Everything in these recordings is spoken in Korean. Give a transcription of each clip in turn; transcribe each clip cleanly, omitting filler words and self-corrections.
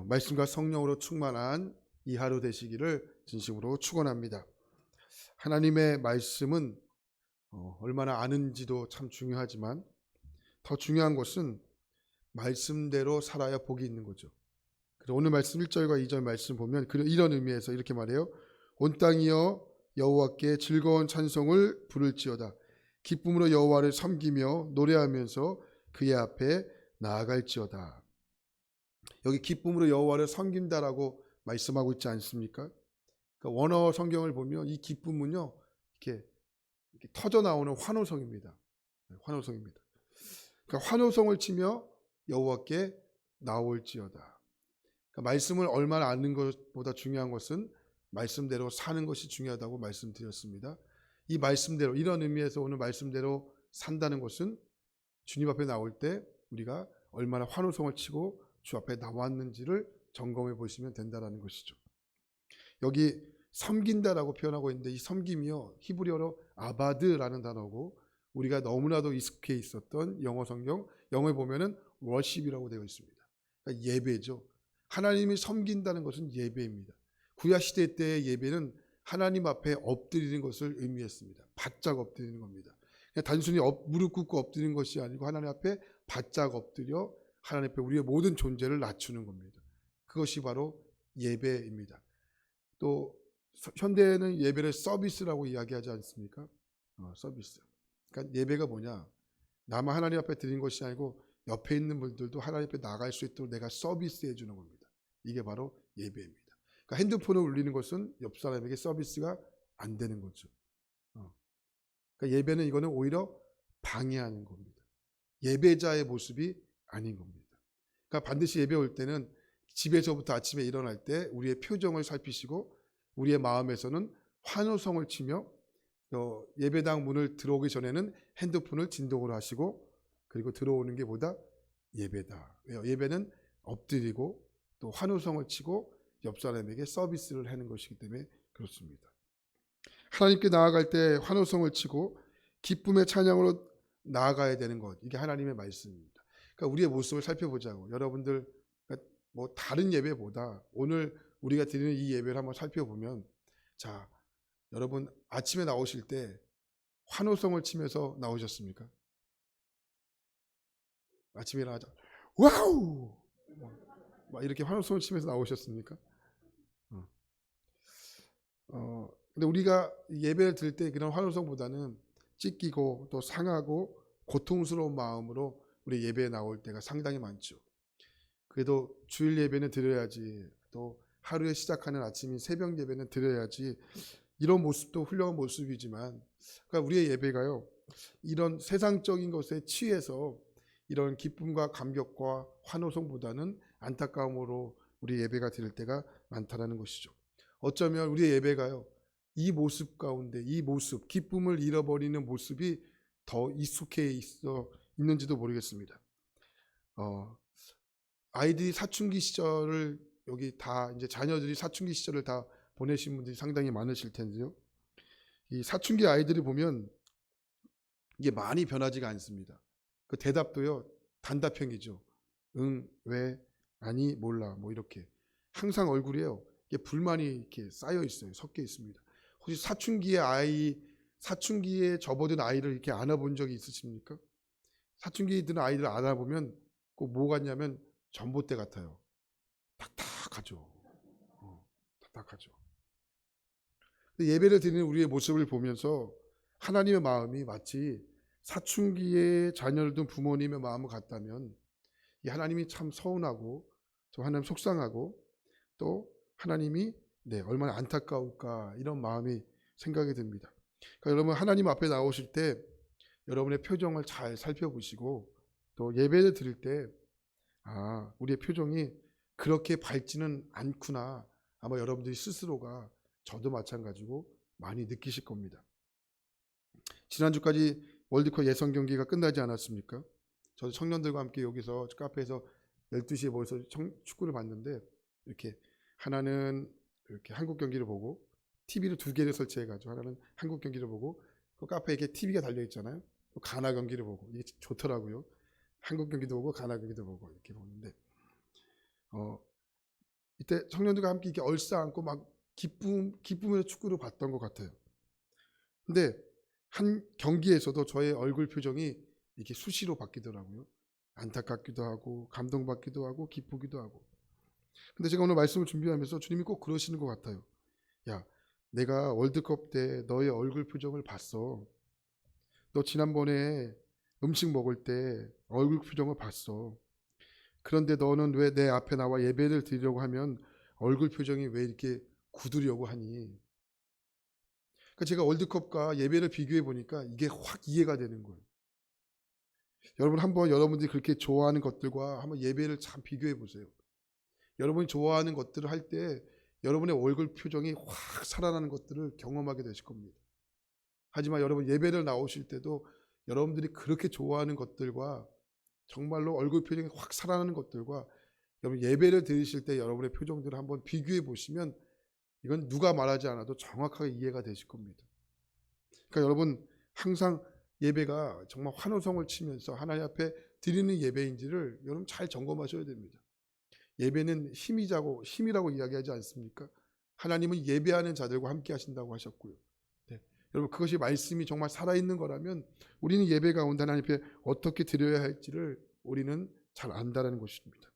말씀과 성령으로 충만한 이 하루 되시기를 진심으로 축원합니다. 하나님의 말씀은 얼마나 아는지도 참 중요하지만 더 중요한 것은 말씀대로 살아야 복이 있는 거죠. 그래서 오늘 말씀 1절과 2절 말씀 보면 이런 의미에서 이렇게 말해요. 온 땅이여 여호와께 즐거운 찬송을 부를지어다. 기쁨으로 여호와를 섬기며 노래하면서 그의 앞에 나아갈지어다. 여기 기쁨으로 여호와를 섬긴다라고 말씀하고 있지 않습니까? 그러니까 원어 성경을 보면 이 기쁨은요 이렇게 터져 나오는 환호성입니다. 환호성입니다. 그러니까 환호성을 치며 여호와께 나올지어다. 그러니까 말씀을 얼마나 아는 것보다 중요한 것은 말씀대로 사는 것이 중요하다고 말씀드렸습니다. 이 말씀대로, 이런 의미에서 오늘 말씀대로 산다는 것은 주님 앞에 나올 때 우리가 얼마나 환호성을 치고 주 앞에 나왔는지를 점검해 보시면 된다는 것이죠. 여기 섬긴다라고 표현하고 있는데 이 섬김이요 히브리어로 아바드라는 단어고 우리가 너무나도 익숙해 있었던 영어 성경, 영어에 보면은 worship이라고 되어 있습니다. 그러니까 예배죠. 하나님이 섬긴다는 것은 예배입니다. 구약시대 때의 예배는 하나님 앞에 엎드리는 것을 의미했습니다. 바짝 엎드리는 겁니다. 그냥 단순히 무릎 꿇고 엎드리는 것이 아니고 하나님 앞에 바짝 엎드려 하나님 앞에 우리의 모든 존재를 낮추는 겁니다. 그것이 바로 예배입니다. 또 현대에는 예배를 서비스라고 이야기하지 않습니까? 서비스. 그러니까 예배가 뭐냐? 나만 하나님 앞에 드린 것이 아니고 옆에 있는 분들도 하나님 앞에 나갈 수 있도록 내가 서비스해 주는 겁니다. 이게 바로 예배입니다. 그러니까 핸드폰을 울리는 것은 옆 사람에게 서비스가 안 되는 거죠. 그러니까 예배는 이거는 오히려 방해하는 겁니다. 예배자의 모습이 아닌 겁니다. 그러니까 반드시 예배 올 때는 집에서부터 아침에 일어날 때 우리의 표정을 살피시고 우리의 마음에서는 환호성을 치며 예배당 문을 들어오기 전에는 핸드폰을 진동으로 하시고 그리고 들어오는 게 보다 예배다. 왜요? 예배는 엎드리고 또 환호성을 치고 옆 사람에게 서비스를 하는 것이기 때문에 그렇습니다. 하나님께 나아갈 때 환호성을 치고 기쁨의 찬양으로 나아가야 되는 것, 이게 하나님의 말씀입니다. 그러니까 우리의 모습을 살펴보자고. 여러분들 뭐 다른 예배보다 오늘 우리가 드리는 이 예배를 한번 살펴보면, 자, 여러분 아침에 나오실 때 환호성을 치면서 나오셨습니까? 아침에 일어나자 와우 막 이렇게 환호성을 치면서 나오셨습니까? 근데 우리가 예배를 드릴 때 그런 환호성보다는 찢기고 또 상하고 고통스러운 마음으로 우리 예배에 나올 때가 상당히 많죠. 그래도 주일 예배는 드려야지, 또 하루에 시작하는 아침인 새벽 예배는 드려야지, 이런 모습도 훌륭한 모습이지만, 그러니까 우리의 예배가요 이런 세상적인 것에 취해서 이런 기쁨과 감격과 환호성보다는 안타까움으로 우리 예배가 드릴 때가 많다라는 것이죠. 어쩌면 우리의 예배가요 이 모습 가운데, 이 모습, 기쁨을 잃어버리는 모습이 더 익숙해 있는지도 모르겠습니다. 아이들이 사춘기 시절을, 여기 다 이제 자녀들이 사춘기 시절을 다 보내신 분들이 상당히 많으실 텐데요. 이 사춘기 아이들을 보면 이게 많이 변하지가 않습니다. 그 대답도요 단답형이죠. 응, 왜, 아니, 몰라, 뭐 이렇게 항상 얼굴에요 이게 불만이 이렇게 쌓여 있어요. 섞여 있습니다. 혹시 사춘기에 접어든 아이를 이렇게 안아본 적이 있으십니까? 사춘기 든 아이들 안아보면 꼭 뭐 같냐면 전봇대 같아요. 탁탁하죠. 탁탁하죠. 예배를 드리는 우리의 모습을 보면서 하나님의 마음이 마치 사춘기에 자녀를 둔 부모님의 마음을 같다면 이 하나님이 참 서운하고 또 하나님 속상하고 또 하나님이 얼마나 안타까울까, 이런 마음이 생각이 듭니다. 그러니까 여러분 하나님 앞에 나오실 때 여러분의 표정을 잘 살펴보시고 또 예배를 드릴 때 우리의 표정이 그렇게 밝지는 않구나, 아마 여러분들이 스스로가, 저도 마찬가지고 많이 느끼실 겁니다. 지난주까지 월드컵 예선 경기가 끝나지 않았습니까? 저도 청년들과 함께 여기서 카페에서 12시에 모여서 축구를 봤는데, 이렇게 하나는 이렇게 한국 경기를 보고 TV를 2개를 설치해가지고 하나는 한국 경기를 보고 그 카페에 이렇게 TV가 달려있잖아요. 또 가나 경기를 보고, 이게 좋더라고요. 한국 경기도 보고 가나 경기도 보고 이렇게 보는데 이때 청년들과 함께 이렇게 얼싸안고 막 기쁨으로 축구를 봤던 것 같아요. 근데 한 경기에서도 저의 얼굴 표정이 이렇게 수시로 바뀌더라고요. 안타깝기도 하고 감동받기도 하고 기쁘기도 하고. 근데 제가 오늘 말씀을 준비하면서 주님이 꼭 그러시는 것 같아요. 야, 내가 월드컵 때 너의 얼굴 표정을 봤어. 너 지난번에 음식 먹을 때 얼굴 표정을 봤어. 그런데 너는 왜 내 앞에 나와 예배를 드리려고 하면 얼굴 표정이 왜 이렇게 굳으려고 하니? 그러니까 제가 월드컵과 예배를 비교해 보니까 이게 확 이해가 되는 거예요. 여러분 한번 여러분들이 그렇게 좋아하는 것들과 한번 예배를 참 비교해 보세요. 여러분이 좋아하는 것들을 할 때 여러분의 얼굴 표정이 확 살아나는 것들을 경험하게 되실 겁니다. 하지만 여러분 예배를 나오실 때도 여러분들이 그렇게 좋아하는 것들과 정말로 얼굴 표정이 확 살아나는 것들과 여러분 예배를 드리실 때 여러분의 표정들을 한번 비교해 보시면 이건 누가 말하지 않아도 정확하게 이해가 되실 겁니다. 그러니까 여러분 항상 예배가 정말 환호성을 치면서 하나님 앞에 드리는 예배인지를 여러분 잘 점검하셔야 됩니다. 예배는 힘이라고 이야기하지 않습니까? 하나님은 예배하는 자들과 함께 하신다고 하셨고요. 네. 여러분 그것이 말씀이 정말 살아있는 거라면 우리는 예배 가운데 하나님 앞에 어떻게 드려야 할지를 우리는 잘 안다는 것입니다.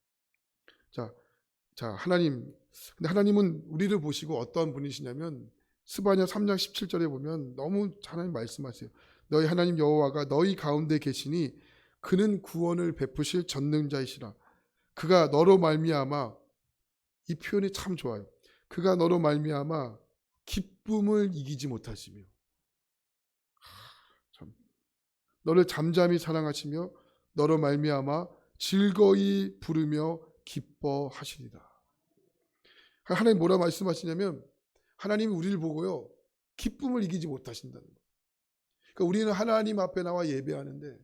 자, 하나님. 근데 하나님은 우리를 보시고 어떠한 분이시냐면 스바냐 3장 17절에 보면 너무 하나님 말씀하세요. 너희 하나님 여호와가 너희 가운데 계시니 그는 구원을 베푸실 전능자이시라. 그가 너로 말미암아, 이 표현이 참 좋아요. 그가 너로 말미암아 기쁨을 이기지 못하시며 참, 너를 잠잠히 사랑하시며 너로 말미암아 즐거이 부르며 기뻐하시리라. 하나님 뭐라 말씀하시냐면 하나님이 우리를 보고요 기쁨을 이기지 못하신다는 거예요. 그러니까 우리는 하나님 앞에 나와 예배하는데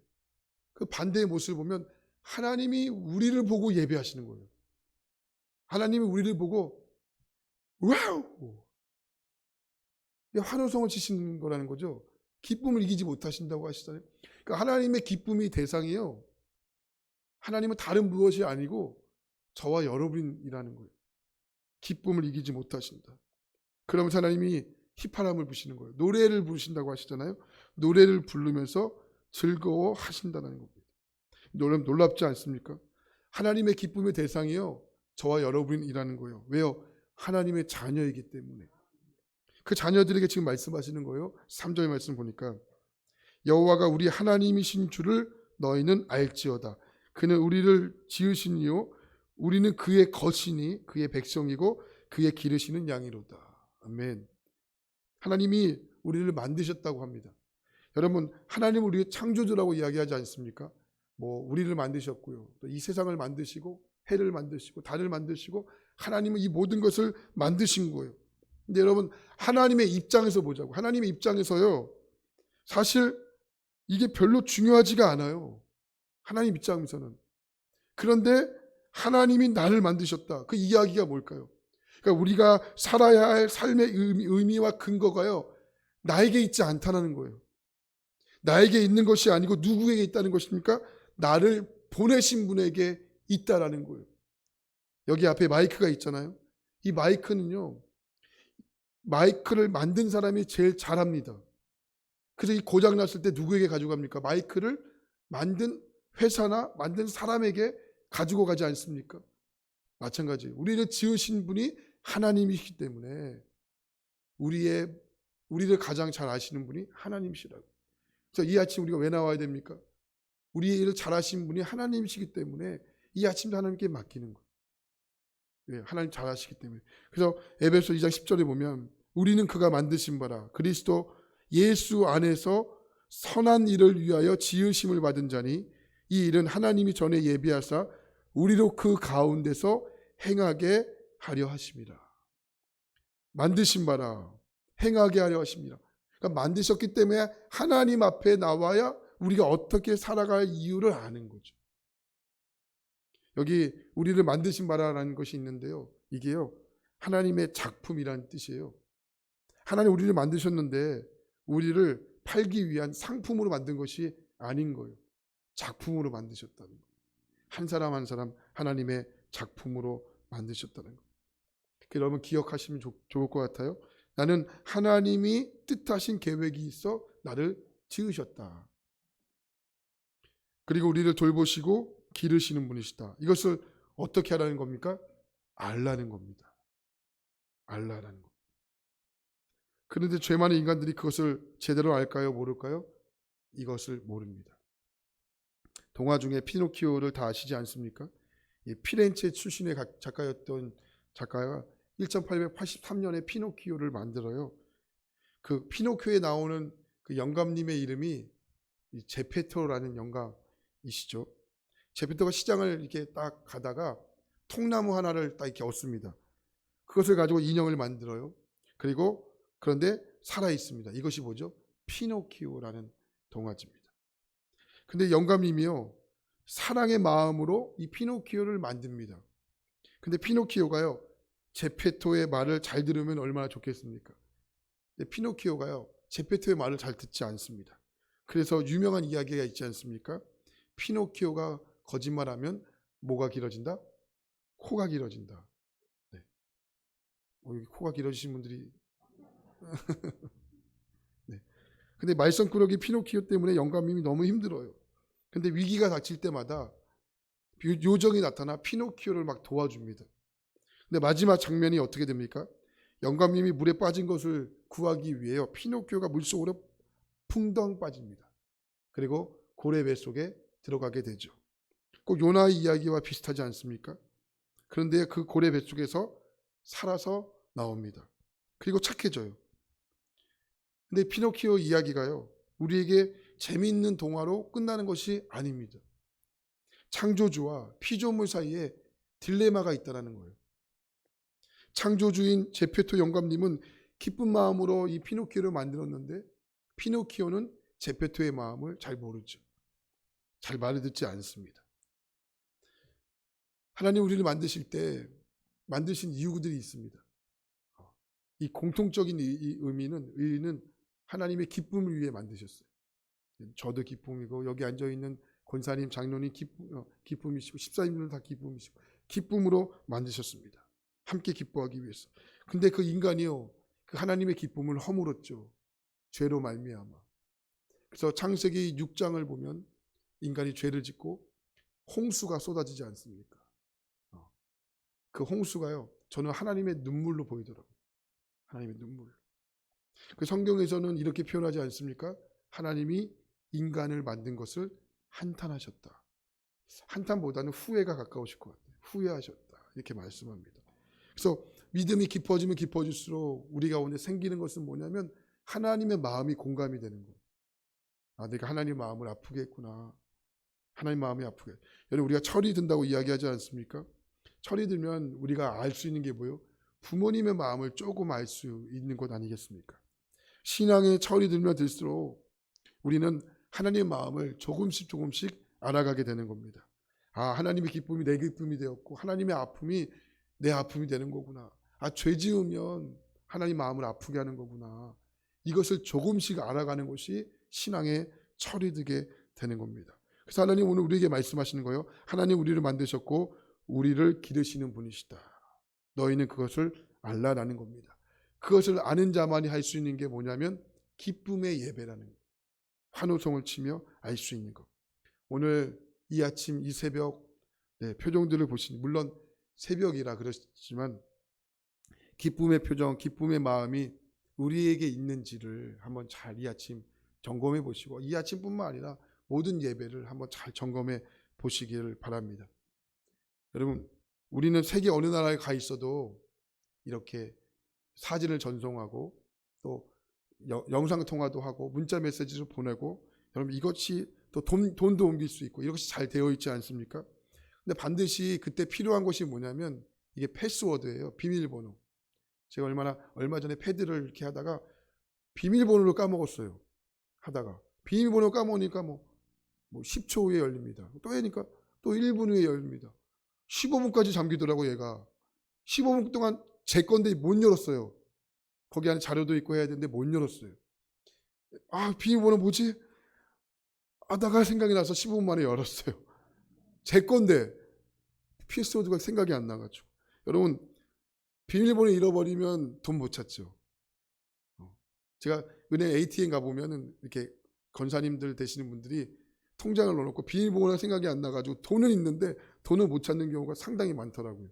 그 반대의 모습을 보면 하나님이 우리를 보고 예배하시는 거예요. 하나님이 우리를 보고 와우! 환호성을 치시는 거라는 거죠. 기쁨을 이기지 못하신다고 하시잖아요. 그러니까 하나님의 기쁨이 대상이에요. 하나님은 다른 무엇이 아니고 저와 여러분이라는 거예요. 기쁨을 이기지 못하신다. 그러면서 하나님이 휘파람을 부시는 거예요. 노래를 부르신다고 하시잖아요. 노래를 부르면서 즐거워하신다는 겁니다. 놀랍지 않습니까? 하나님의 기쁨의 대상이요 저와 여러분이라는 거예요. 왜요? 하나님의 자녀이기 때문에. 그 자녀들에게 지금 말씀하시는 거예요. 3절 말씀 보니까 여호와가 우리 하나님이신 줄을 너희는 알지어다. 그는 우리를 지으시니요 우리는 그의 것이니 그의 백성이고 그의 기르시는 양이로다. 아멘. 하나님이 우리를 만드셨다고 합니다. 여러분 하나님은 우리의 창조주라고 이야기하지 않습니까? 뭐 우리를 만드셨고요. 또 이 세상을 만드시고 해를 만드시고 달을 만드시고 하나님은 이 모든 것을 만드신 거예요. 근데 여러분 하나님의 입장에서 보자고. 하나님의 입장에서요. 사실 이게 별로 중요하지가 않아요. 하나님 입장에서는. 그런데 하나님이 나를 만드셨다. 그 이야기가 뭘까요? 그러니까 우리가 살아야 할 삶의 의미와 근거가요. 나에게 있지 않다는 거예요. 나에게 있는 것이 아니고 누구에게 있다는 것입니까? 나를 보내신 분에게 있다라는 거예요. 여기 앞에 마이크가 있잖아요. 이 마이크는요. 마이크를 만든 사람이 제일 잘합니다. 그래서 이 고장 났을 때 누구에게 가져갑니까? 마이크를 만든 회사나 만든 사람에게 가지고 가지 않습니까? 마찬가지예요. 우리를 지으신 분이 하나님이시기 때문에 우리를 가장 잘 아시는 분이 하나님이시라고. 그래서 이 아침 우리가 왜 나와야 됩니까? 우리 일을 잘하신 분이 하나님이시기 때문에 이 아침도 하나님께 맡기는 거예요. 왜? 하나님 잘하시기 때문에. 그래서 에베소 2장 10절에 보면 우리는 그가 만드신 바라 그리스도 예수 안에서 선한 일을 위하여 지으심을 받은 자니 이 일은 하나님이 전에 예비하사 우리로 그 가운데서 행하게 하려 하심이라. 만드신 바라 행하게 하려 하십니다. 그러니까 만드셨기 때문에 하나님 앞에 나와야 우리가 어떻게 살아갈 이유를 아는 거죠. 여기 우리를 만드신 바라라는 것이 있는데요. 이게요. 하나님의 작품이라는 뜻이에요. 하나님 우리를 만드셨는데 우리를 팔기 위한 상품으로 만든 것이 아닌 거예요. 작품으로 만드셨다는 거예요. 한 사람 한 사람 하나님의 작품으로 만드셨다는 거예요. 여러분 기억하시면 좋을 것 같아요. 나는 하나님이 뜻하신 계획이 있어 나를 지으셨다. 그리고 우리를 돌보시고 기르시는 분이시다. 이것을 어떻게 하라는 겁니까? 알라는 겁니다. 알라라는 것. 그런데 죄 많은 인간들이 그것을 제대로 알까요? 모를까요? 이것을 모릅니다. 동화 중에 피노키오를 다 아시지 않습니까? 피렌체 출신의 작가였던 작가가 1883년에 피노키오를 만들어요. 그 피노키오에 나오는 그 영감님의 이름이 제페토라는 영감이시죠. 제페토가 시장을 이렇게 딱 가다가 통나무 하나를 딱 이렇게 얻습니다. 그것을 가지고 인형을 만들어요. 그런데 살아 있습니다. 이것이 뭐죠? 피노키오라는 동화집입니다. 근데 영감님이요, 사랑의 마음으로 이 피노키오를 만듭니다. 근데 피노키오가요, 제페토의 말을 잘 들으면 얼마나 좋겠습니까? 근데 피노키오가요, 제페토의 말을 잘 듣지 않습니다. 그래서 유명한 이야기가 있지 않습니까? 피노키오가 거짓말하면 뭐가 길어진다? 코가 길어진다. 네. 여기 코가 길어지신 분들이 네. 근데 말썽꾸러기 피노키오 때문에 영감님이 너무 힘들어요. 근데 위기가 닥칠 때마다 요정이 나타나 피노키오를 막 도와줍니다. 근데 마지막 장면이 어떻게 됩니까? 영감님이 물에 빠진 것을 구하기 위해요. 피노키오가 물속으로 풍덩 빠집니다. 그리고 고래 뱃속에 들어가게 되죠. 꼭 요나의 이야기와 비슷하지 않습니까? 그런데 그 고래 뱃속에서 살아서 나옵니다. 그리고 착해져요. 근데 피노키오 이야기가요, 우리에게 재미있는 동화로 끝나는 것이 아닙니다. 창조주와 피조물 사이에 딜레마가 있다는 거예요. 창조주인 제페토 영감님은 기쁜 마음으로 이 피노키오를 만들었는데 피노키오는 제페토의 마음을 잘 모르죠. 잘 말을 듣지 않습니다. 하나님 우리를 만드실 때 만드신 이유들이 있습니다. 이 공통적인 의미는 하나님의 기쁨을 위해 만드셨어요. 저도 기쁨이고 여기 앉아있는 권사님, 장로님 기쁨이시고 집사님들은 다 기쁨이시고 기쁨으로 만드셨습니다. 함께 기뻐하기 위해서. 근데 그 인간이요, 그 하나님의 기쁨을 허물었죠. 죄로 말미암아. 그래서 창세기 6장을 보면 인간이 죄를 짓고 홍수가 쏟아지지 않습니까? 그 홍수가요, 저는 하나님의 눈물로 보이더라고요. 하나님의 눈물. 그 성경에서는 이렇게 표현하지 않습니까? 하나님이 인간을 만든 것을 한탄하셨다. 한탄보다는 후회가 가까우실 것 같아요. 후회하셨다. 이렇게 말씀합니다. 그래서 믿음이 깊어지면 깊어질수록 우리 가운데 생기는 것은 뭐냐면 하나님의 마음이 공감이 되는 거예요. 아, 내가 하나님 마음을 아프게 했구나. 하나님 마음이 아프게. 여러분, 우리가 철이 든다고 이야기하지 않습니까? 철이 들면 우리가 알 수 있는 게 뭐예요? 부모님의 마음을 조금 알 수 있는 것 아니겠습니까? 신앙의 철이 들면 들수록 우리는 하나님의 마음을 조금씩 알아가게 되는 겁니다. 아, 하나님의 기쁨이 내 기쁨이 되었고 하나님의 아픔이 내 아픔이 되는 거구나. 아, 죄 지으면 하나님 마음을 아프게 하는 거구나. 이것을 조금씩 알아가는 것이 신앙의 철이 들게 되는 겁니다. 그래서 하나님 오늘 우리에게 말씀하시는 거예요. 하나님 우리를 만드셨고 우리를 기르시는 분이시다. 너희는 그것을 알라라는 겁니다. 그것을 아는 자만이 할 수 있는 게 뭐냐면 기쁨의 예배라는 거예요. 환호성을 치며 알 수 있는 것. 오늘 이 아침 이 새벽 표정들을 보시니 물론 새벽이라 그렇지만 기쁨의 표정, 기쁨의 마음이 우리에게 있는지를 한번 잘 이 아침 점검해 보시고 이 아침뿐만 아니라 모든 예배를 한번 잘 점검해 보시기를 바랍니다. 여러분, 우리는 세계 어느 나라에 가 있어도 이렇게 사진을 전송하고 또 영상통화도 하고 문자 메시지를 보내고 여러분 이것이 또 돈도 옮길 수 있고 이것이 잘 되어 있지 않습니까? 근데 반드시 그때 필요한 것이 뭐냐면 이게 패스워드예요. 비밀번호. 제가 얼마 전에 패드를 이렇게 하다가 비밀번호를 까먹었어요. 하다가 비밀번호 까먹으니까 뭐 10초 후에 열립니다. 또 하니까 또 1분 후에 열립니다. 15분까지 잠기더라고 얘가. 15분 동안 제 건데 못 열었어요. 거기 안에 자료도 있고 해야 되는데 못 열었어요. 아, 비밀번호 뭐지? 하다가 생각이 나서 15분 만에 열었어요. 제 건데 패스워드가 생각이 안 나가지고. 여러분, 비밀번호 잃어버리면 돈 못 찾죠. 제가 은행 ATM 가보면은 이렇게 권사님들 되시는 분들이 통장을 넣어놓고 비밀번호가 생각이 안 나가지고 돈은 있는데 돈을 못 찾는 경우가 상당히 많더라고요.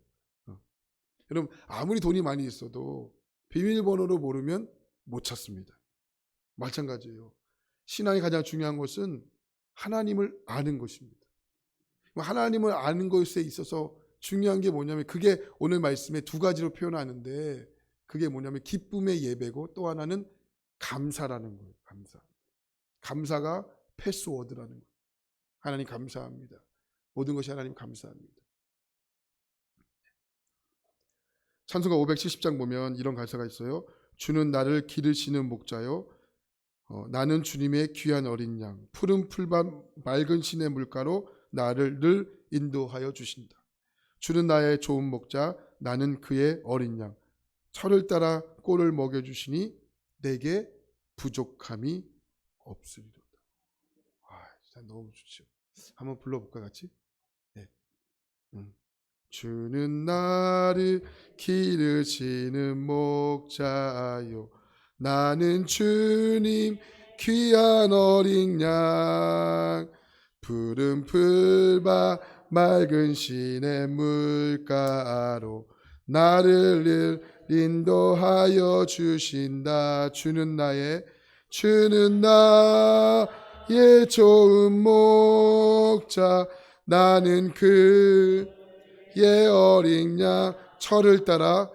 여러분, 아무리 돈이 많이 있어도 비밀번호를 모르면 못 찾습니다. 마찬가지예요. 신앙이 가장 중요한 것은 하나님을 아는 것입니다. 하나님을 아는 것에 있어서 중요한 게 뭐냐면, 그게 오늘 말씀에 두 가지로 표현하는데, 그게 뭐냐면 기쁨의 예배고, 또 하나는 감사라는 거예요. 감사가 패스워드라는 거예요. 하나님 감사합니다. 모든 것이 하나님 감사합니다. 찬송가 570장 보면 이런 가사가 있어요. 주는 나를 기르시는 목자요, 나는 주님의 귀한 어린 양, 푸른 풀밭 맑은 시내 물가로 나를 늘 인도하여 주신다. 주는 나의 좋은 목자, 나는 그의 어린 양, 철을 따라 꼴을 먹여주시니 내게 부족함이 없으리로다. 진짜 너무 좋죠. 한번 불러볼까 같이? 네. 주는 나를 기르시는 목자요, 나는 주님 귀한 어린 양, 푸른 풀밭 맑은 시내 물가로 나를 늘 인도하여 주신다. 주는 나의 좋은 목자, 나는 그의 어린 양, 철을 따라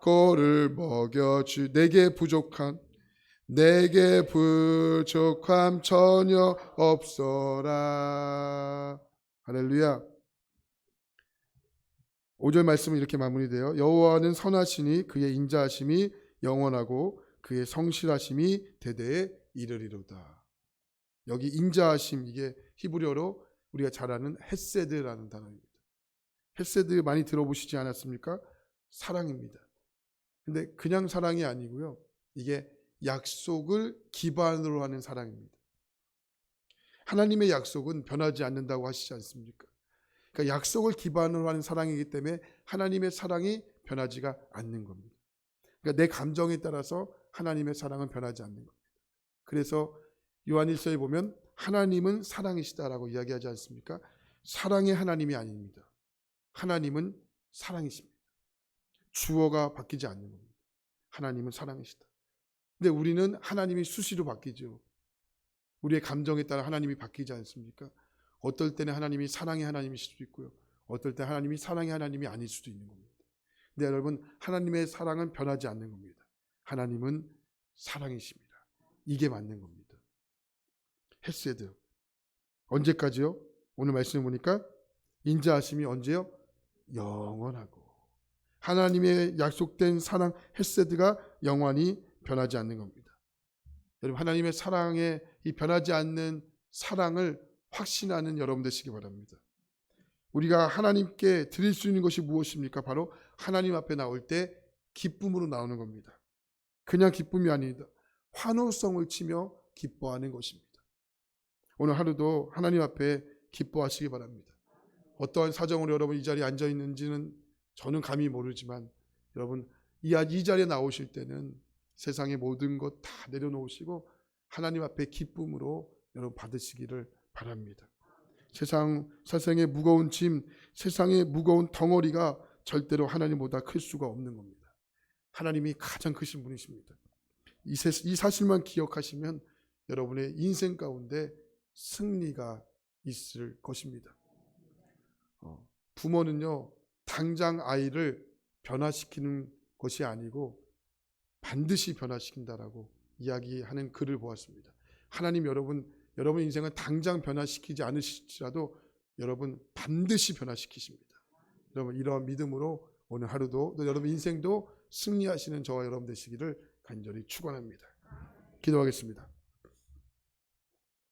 꼴을 먹여주. 내게 부족함 전혀 없어라. 할렐루야. 5절 말씀은 이렇게 마무리돼요. 여호와는 선하시니 그의 인자하심이 영원하고 그의 성실하심이 대대에 이르리로다. 여기 인자하심, 이게 히브리어로 우리가 잘 아는 헤세드라는 단어입니다. 헤세드 많이 들어보시지 않았습니까? 사랑입니다. 근데 그냥 사랑이 아니고요, 이게 약속을 기반으로 하는 사랑입니다. 하나님의 약속은 변하지 않는다고 하시지 않습니까? 그러니까 약속을 기반으로 하는 사랑이기 때문에 하나님의 사랑이 변하지가 않는 겁니다. 그러니까 내 감정에 따라서 하나님의 사랑은 변하지 않는 겁니다. 그래서 요한일서에 보면 하나님은 사랑이시다라고 이야기하지 않습니까? 사랑의 하나님이 아닙니다. 하나님은 사랑이십니다. 주어가 바뀌지 않는 겁니다. 하나님은 사랑이시다. 근데 우리는 하나님이 수시로 바뀌죠. 우리의 감정에 따라 하나님이 바뀌지 않습니까? 어떨 때는 하나님이 사랑의 하나님이실 수도 있고요, 어떨 때 하나님이 사랑의 하나님이 아닐 수도 있는 겁니다. 근데 여러분, 하나님의 사랑은 변하지 않는 겁니다. 하나님은 사랑이십니다. 이게 맞는 겁니다. 헤세드, 언제까지요? 오늘 말씀을 보니까 인자하심이 언제요? 영원하고. 하나님의 약속된 사랑 헤세드가 영원히 변하지 않는 겁니다. 여러분, 하나님의 사랑에 이 변하지 않는 사랑을 확신하는 여러분 되시기 바랍니다. 우리가 하나님께 드릴 수 있는 것이 무엇입니까? 바로 하나님 앞에 나올 때 기쁨으로 나오는 겁니다. 그냥 기쁨이 아니다. 환호성을 치며 기뻐하는 것입니다. 오늘 하루도 하나님 앞에 기뻐하시기 바랍니다. 어떠한 사정으로 여러분 이 자리에 앉아 있는지는 저는 감히 모르지만, 여러분 이 자리에 나오실 때는 세상의 모든 것 다 내려놓으시고 하나님 앞에 기쁨으로 여러분 받으시기를 바랍니다. 세상의 무거운 짐, 세상의 무거운 덩어리가 절대로 하나님보다 클 수가 없는 겁니다. 하나님이 가장 크신 분이십니다. 이 사실만 기억하시면 여러분의 인생 가운데 승리가 있을 것입니다. 부모는요, 당장 아이를 변화시키는 것이 아니고 반드시 변화시킨다라고 이야기하는 글을 보았습니다. 하나님 여러분 인생은 당장 변화시키지 않으실지라도 여러분 반드시 변화시키십니다. 여러분 이러한 믿음으로 오늘 하루도 또 여러분 인생도 승리하시는 저와 여러분 되시기를 간절히 축원합니다. 기도하겠습니다.